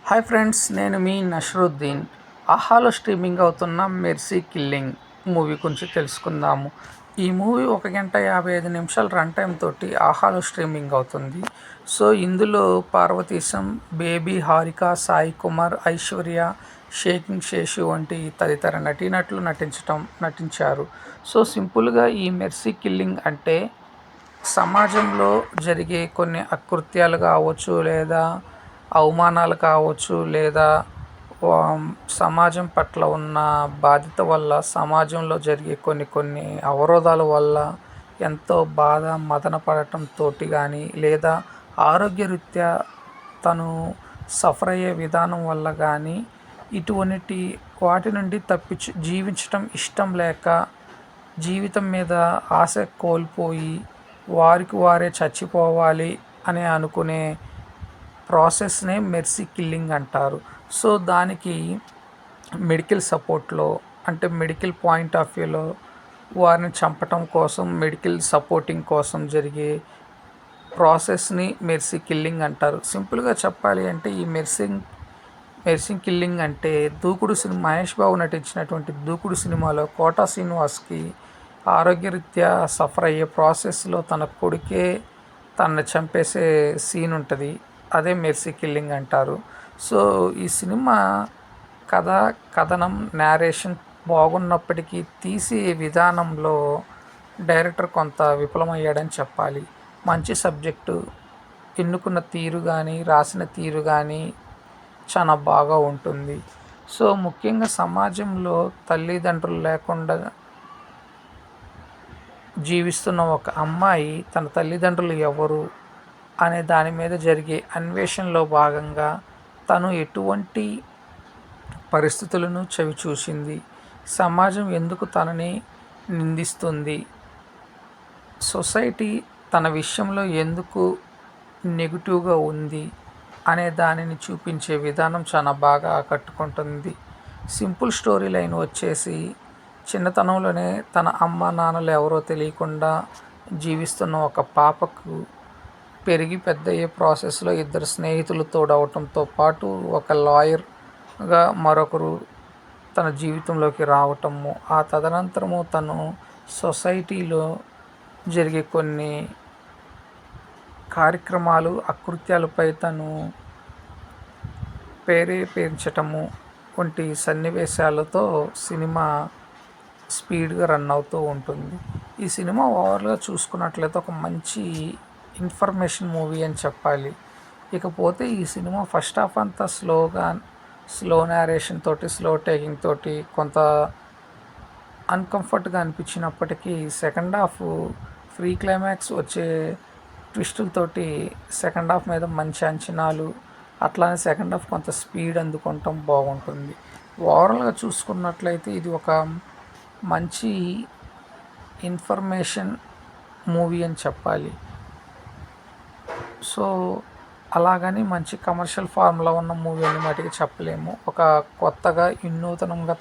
Hi friends, నేను మీ నషరుద్దీన్. ఆహాలో streaming అవుతున్న మెర్సీ కిల్లింగ్ మూవీ గురించి తెలుసుకుందాము. ఈ మూవీ 1 గంట 55 నిమిషాల రన్ టైం తోటి ఆహాలో స్ట్రీమింగ్ అవుతుంది. సో ఇందులో పార్వతీశం, బేబీ హారిక, సాయి కుమార్, ఐశ్వర్య, షేకింగ్ శేషు వంటి తదితర నటీనటులు నటించారు. సో సింపుల్గా ఈ మెర్సీ కిల్లింగ్ అంటే సమాజంలో జరిగే కొన్ని అకృత్యాలు కావచ్చు, లేదా అవమానాలు కావచ్చు, లేదా సమాజం పట్ల ఉన్న బాధ్యత వల్ల సమాజంలో జరిగే కొన్ని అవరోధాల వల్ల ఎంతో బాధ మదన పడటంతో కానీ, లేదా ఆరోగ్యరీత్యా తను సఫర్ అయ్యే విధానం వల్ల కానీ, ఇటువంటి వాటి నుండి జీవించటం ఇష్టం లేక జీవితం మీద ఆశ కోల్పోయి వారికి వారే చచ్చిపోవాలి అని అనుకునే ప్రాసెస్నే మెర్సీ కిల్లింగ్ అంటారు. సో దానికి మెడికల్ సపోర్ట్లో, అంటే మెడికల్ పాయింట్ ఆఫ్ వ్యూలో వారిని చంపటం కోసం, మెడికల్ సపోర్టింగ్ కోసం జరిగే ప్రాసెస్ని మెర్సీ కిల్లింగ్ అంటారు. సింపుల్గా చెప్పాలి అంటే ఈ మెర్సీ కిల్లింగ్ అంటే మహేష్ బాబు నటించినటువంటి దూకుడు సినిమాలో కోటా శ్రీనివాస్కి ఆరోగ్యరీత్యా సఫర్ అయ్యే ప్రాసెస్లో తన కొడుకే తనని చంపేసే సీన్ ఉంటుంది. అదే మెర్సీ కిల్లింగ్ అంటారు. సో ఈ సినిమా కథనం, నేరేషన్ బాగున్నప్పటికీ తీసే విధానంలో డైరెక్టర్ కొంత విఫలమయ్యాడని చెప్పాలి. మంచి సబ్జెక్టు, ఎన్నుకున్న తీరు కానీ, రాసిన తీరు కానీ చాలా బాగా ఉంటుంది. సో ముఖ్యంగా సమాజంలో తల్లిదండ్రులు లేకుండా జీవిస్తున్న ఒక అమ్మాయి తన తల్లిదండ్రులు ఎవరు అనే దాని మీద జరిగే అన్వేషణలో భాగంగా తను ఎటువంటి పరిస్థితులను చవిచూసింది, సమాజం ఎందుకు తనని నిందిస్తుంది, సొసైటీ తన విషయంలో ఎందుకు నెగిటివ్గా ఉంది అనే దానిని చూపించే విధానం చాలా బాగా ఆకట్టుకుంటుంది. సింపుల్ స్టోరీ లైన్ వచ్చేసి, చిన్నతనంలోనే తన అమ్మ నాన్నలు ఎవరో తెలియకుండా జీవిస్తున్న ఒక పాపకు పెరిగి పెద్ద అయ్యే ప్రాసెస్లో 2 స్నేహితులు తోడవటంతో పాటు ఒక లాయర్గా మరొకరు తన జీవితంలోకి రావటము, ఆ తదనంతరము తను సొసైటీలో జరిగే కొన్ని కార్యక్రమాలు, అకృత్యాలపై తను ప్రేరేపించటము వంటి సన్నివేశాలతో సినిమా స్పీడ్గా రన్ అవుతూ ఉంటుంది. ఈ సినిమా ఓవర్గా చూసుకున్నట్లయితే ఒక మంచి ఇన్ఫర్మేషన్ మూవీ అని చెప్పాలి. ఇకపోతే ఈ సినిమా ఫస్ట్ హాఫ్ అంతా స్లో నేరేషన్ తోటి, స్లో టేకింగ్ తోటి కొంత అన్కంఫర్ట్గా అనిపించినప్పటికీ సెకండ్ హాఫ్ ఫ్రీ క్లైమాక్స్ వచ్చే ట్విస్టులతోటి సెకండ్ హాఫ్ మీద మంచి అంచనాలు, అట్లానే సెకండ్ హాఫ్ కొంత స్పీడ్ అందుకుంటాం బాగుంటుంది. ఓవరాల్గా చూసుకున్నట్లయితే ఇది ఒక మంచి ఇన్ఫర్మేషన్ మూవీ అని చెప్పాలి. సో అలాగని మంచి కమర్షియల్ ఫార్ములా ఉన్న మూవీ అని మటుకు చెప్పలేము. ఒక కొత్తగా వినూతనంగా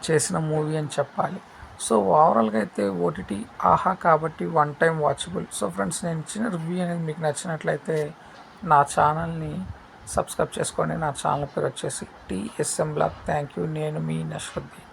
చేసిన మూవీ అని చెప్పాలి. సో ఓవరాల్గా అయితే ఓటీటీ ఆహా కాబట్టి 1 టైం వాచబుల్. సో ఫ్రెండ్స్, నేను ఇచ్చిన రివ్యూ అనేది మీకు నచ్చినట్లయితే నా ఛానల్ని సబ్స్క్రైబ్ చేసుకోండి. నా ఛానల్ పేరు వచ్చేసి TSM Vlog. Thank you. నేను మీ నషరుద్దీన్.